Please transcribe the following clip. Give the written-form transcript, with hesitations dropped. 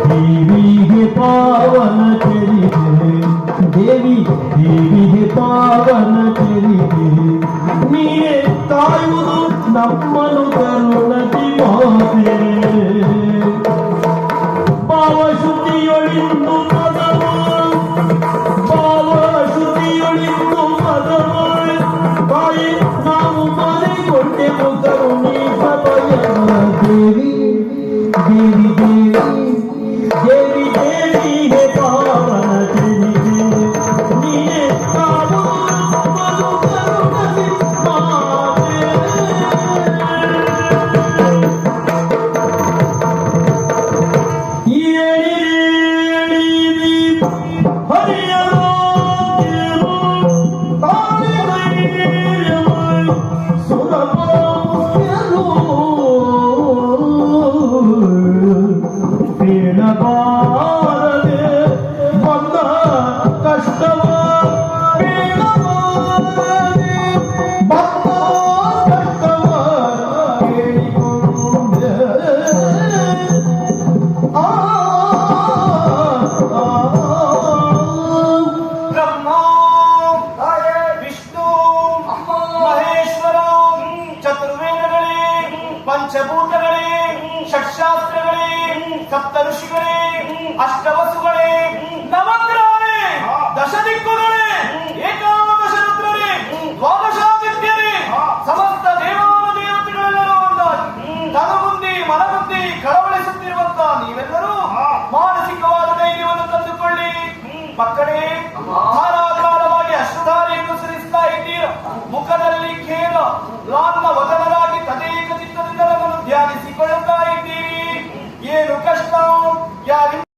ದೇವಿಗೆ ಪಾವನ ತೆರಿಗೆ ದೇವಿಗೆ ಪಾವನ ತೆರಿಗೆ ನೀನೇ ಕಾಯುವುದು ನಮ್ಮನು ಕರುಣತಿ ಮಾತೆ ಭಾವಶುದ್ಧಿಯೊಳಿಂದು ಪದವು ಭಾವಶುದ್ಧಿಯೊಳಿಂದು ಪದವು ತಾಯಿ ನಾವು ಮಾಡಿಕೊಂಡೆವು ಕರುಣಿ ಸಭಯ ದೇವಿ ದೇವಿ ದೇವಿ ದೇವಿ ಹೇ ಪಾವನ ದೇವಿ ನೀನೇ ಕಾವು ಮಧು ಕರುಣದಿ ಮಾತೆ ಪಂಚಭೂತಗಳೇ, ಷಟ್ಶಾಸ್ತ್ರಗಳೇ, ಸಪ್ತ ಋಷಿಗಳೇ, ಅಷ್ಟವಸುಗಳೇ, ನವಗ್ರಹಗಳೇ, ದಶದಿಕ್ಕುಗಳೇ, ಏಕಾದಶ ರುದ್ರರೇ, ದ್ವಾದಶಾದಿತ್ಯರೇ, ಸಮಸ್ತ ದೇವಾನುದೇವತೆಗಳೆಲ್ಲರೂ ಒಂದಾಗಿ ತನಗುಂದಿ ಮನಗುಂದಿ ಕಳವಳಿಸುತ್ತಿರುವಂತಹ ನೀವೆಲ್ಲರೂ ಮಾನಸಿಕವಾದ ಧೈರ್ಯವನ್ನು ತಂದುಕೊಳ್ಳಿ. ಮಕ್ಕಳೇ,